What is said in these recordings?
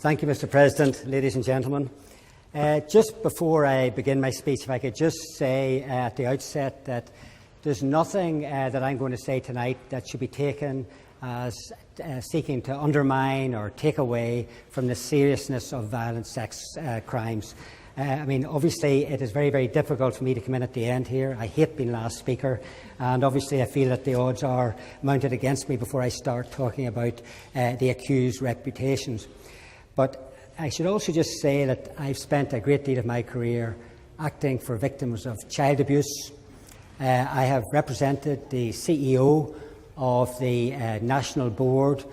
Thank you, Mr. President, ladies and gentlemen. Just before I begin my speech, if I could just say at the outset that there's nothing that I'm going to say tonight that should be taken as seeking to undermine or take away from the seriousness of violent sex crimes. Obviously, it is very, very difficult for me to come in at the end here. I hate being last speaker, and obviously I feel that the odds are mounted against me before I start talking about the accused reputations. But I should also just say that I've spent a great deal of my career acting for victims of child abuse. I have represented the CEO of the National Board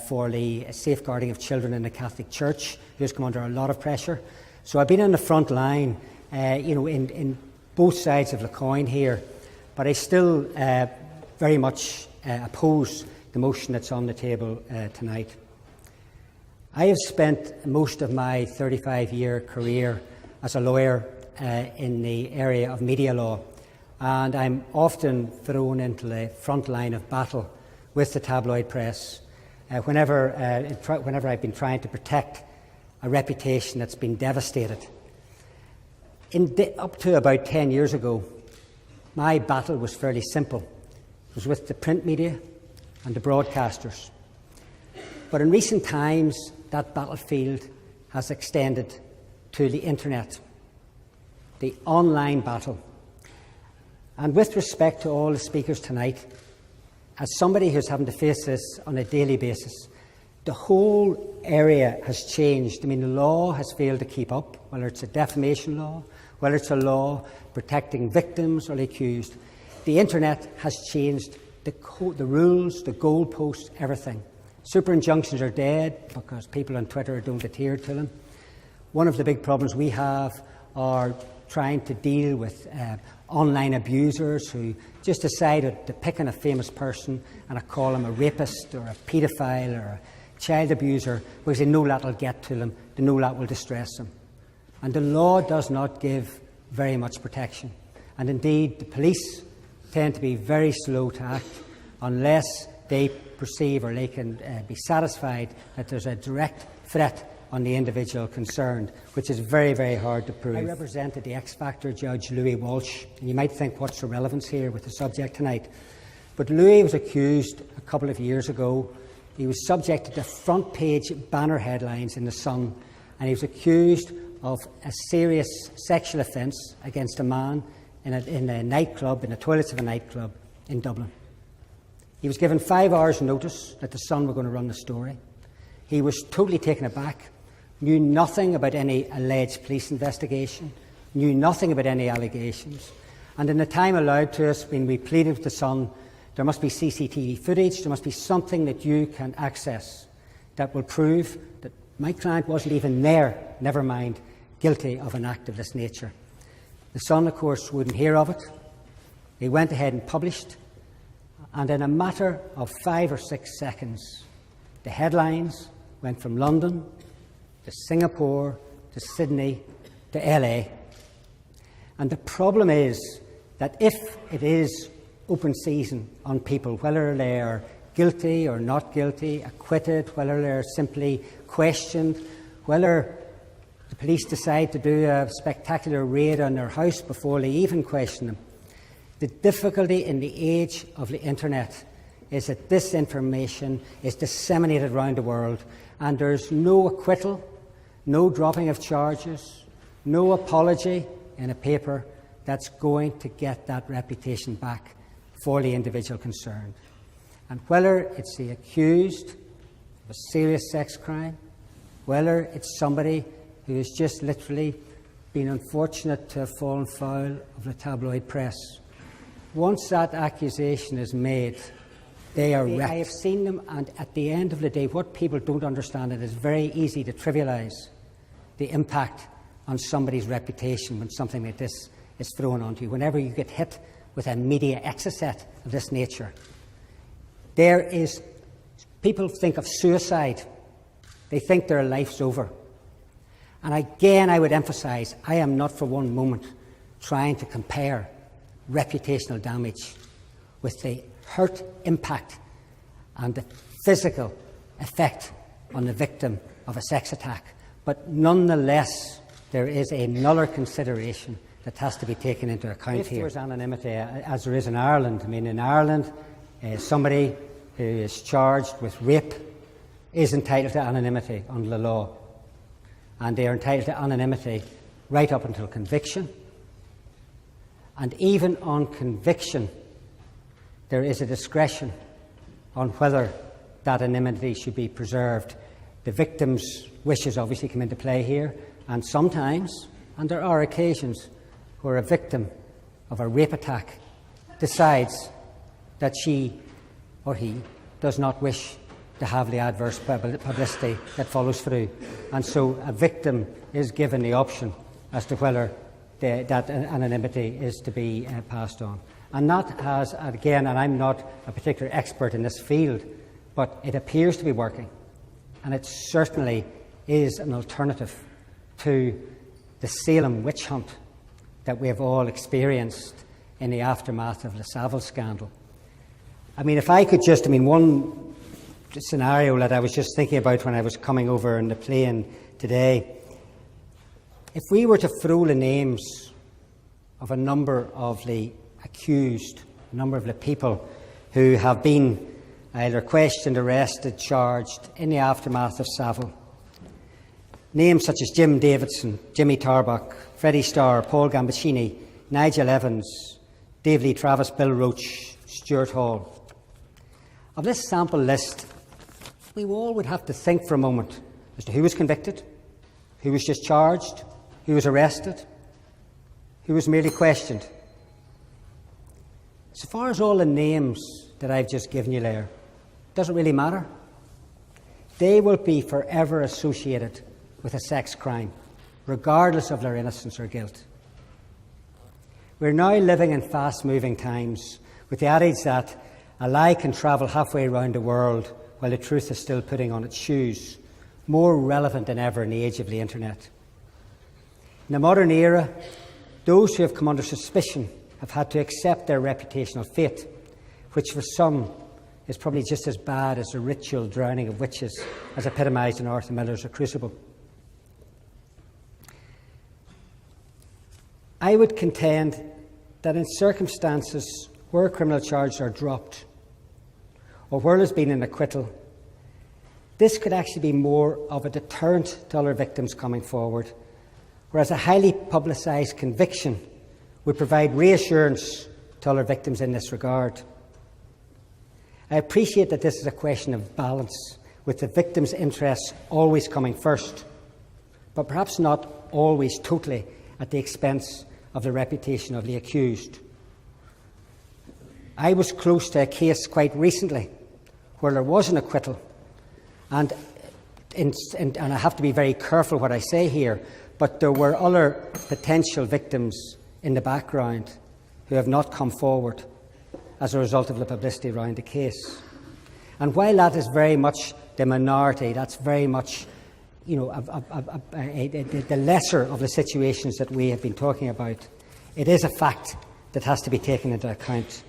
for the Safeguarding of Children in the Catholic Church, who's come under a lot of pressure. So I've been on the front line, in both sides of the coin here, but I still very much oppose the motion that's on the table tonight. I have spent most of my 35-year career as a lawyer in the area of media law, and I'm often thrown into the front line of battle with the tabloid press whenever I've been trying to protect a reputation that's been devastated. Up to about 10 years ago, my battle was fairly simple. It was with the print media and the broadcasters. But in recent times, that battlefield has extended to the internet, the online battle. And with respect to all the speakers tonight, as somebody who's having to face this on a daily basis, the whole area has changed. The law has failed to keep up, whether it's a defamation law, whether it's a law protecting victims or the accused. The internet has changed the rules, the goalposts, everything. Super injunctions are dead because people on Twitter don't adhere to them. One of the big problems we have are trying to deal with online abusers who just decided to pick on a famous person and call them a rapist or a paedophile or a child abuser because they know that will get to them, they know that will distress them. And the law does not give very much protection. And indeed, the police tend to be very slow to act unless they perceive or they can be satisfied that there's a direct threat on the individual concerned, which is very, very hard to prove. I represented the X Factor judge Louis Walsh, and you might think, what's the relevance here with the subject tonight? But Louis was accused a couple of years ago. He was subjected to front-page banner headlines in The Sun, and he was accused of a serious sexual offence against a man in a nightclub, in the toilets of a nightclub in Dublin. He was given 5 hours' notice that The Sun were going to run the story. He was totally taken aback, knew nothing about any alleged police investigation, knew nothing about any allegations. And in the time allowed to us, when we pleaded with The Sun, there must be CCTV footage, there must be something that you can access that will prove that my client wasn't even there, never mind guilty of an act of this nature. The Sun, of course, wouldn't hear of it. He went ahead and published, and in a matter of 5 or 6 seconds, the headlines went from London to Singapore to Sydney to LA. And the problem is that if it is open season on people, whether they are guilty or not guilty, acquitted, whether they're simply questioned, whether the police decide to do a spectacular raid on their house before they even question them, the difficulty in the age of the internet is that this information is disseminated around the world, and there's no acquittal, no dropping of charges, no apology in a paper that's going to get that reputation back for the individual concerned. And whether it's the accused of a serious sex crime, whether it's somebody who has just literally been unfortunate to have fallen foul of the tabloid press, once that accusation is made, they are wrecked. I have seen them, and at the end of the day, what people don't understand, it is very easy to trivialise the impact on somebody's reputation when something like this is thrown onto you. Whenever you get hit with a media exocet of this nature, people think of suicide. They think their life's over. And again, I would emphasise, I am not for one moment trying to compare reputational damage with the hurt impact and the physical effect on the victim of a sex attack. But nonetheless, there is a nuller consideration that has to be taken into account here. If there was anonymity, as there is in Ireland, I mean, in Ireland, somebody who is charged with rape is entitled to anonymity under the law. And they are entitled to anonymity right up until conviction. And even on conviction, there is a discretion on whether that anonymity should be preserved. The victim's wishes obviously come into play here, and sometimes, and there are occasions, where a victim of a rape attack decides that she or he does not wish to have the adverse publicity that follows through. And so a victim is given the option as to whether that anonymity is to be passed on. And that has, again, and I'm not a particular expert in this field, but it appears to be working. And it certainly is an alternative to the Salem witch hunt that we have all experienced in the aftermath of the Savile scandal. I mean, if I could just, one scenario that I was just thinking about when I was coming over on the plane today, if we were to throw the names of a number of the accused, a number of the people who have been either questioned, arrested, charged in the aftermath of Savile, names such as Jim Davidson, Jimmy Tarbuck, Freddie Starr, Paul Gambaccini, Nigel Evans, Dave Lee Travis, Bill Roach, Stuart Hall. Of this sample list, we all would have to think for a moment as to who was convicted, who was just charged, who was arrested, who was merely questioned. So far as all the names that I've just given you there, it doesn't really matter. They will be forever associated with a sex crime, regardless of their innocence or guilt. We're now living in fast-moving times with the adage that a lie can travel halfway around the world while the truth is still putting on its shoes, more relevant than ever in the age of the internet. In the modern era, those who have come under suspicion have had to accept their reputational fate, which for some is probably just as bad as the ritual drowning of witches as epitomised in Arthur Miller's The Crucible. I would contend that in circumstances where criminal charges are dropped or where there's been an acquittal, this could actually be more of a deterrent to other victims coming forward, whereas a highly publicised conviction would provide reassurance to other victims in this regard. I appreciate that this is a question of balance, with the victim's interests always coming first, but perhaps not always totally at the expense of the reputation of the accused. I was close to a case quite recently where there was an acquittal, and I have to be very careful what I say here, but there were other potential victims in the background who have not come forward as a result of the publicity around the case. And while that is very much the minority, that's very much the lesser of the situations that we have been talking about, it is a fact that has to be taken into account.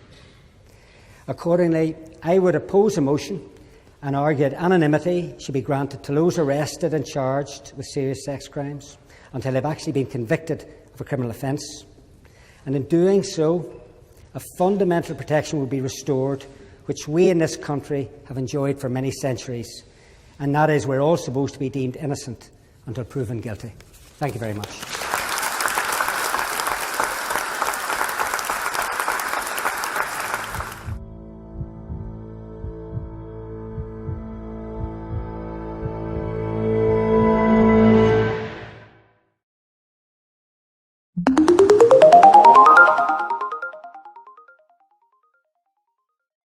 Accordingly, I would oppose a motion and argue that anonymity should be granted to those arrested and charged with serious sex crimes until they've actually been convicted of a criminal offence. And in doing so, a fundamental protection will be restored, which we in this country have enjoyed for many centuries, and that is we're all supposed to be deemed innocent until proven guilty. Thank you very much.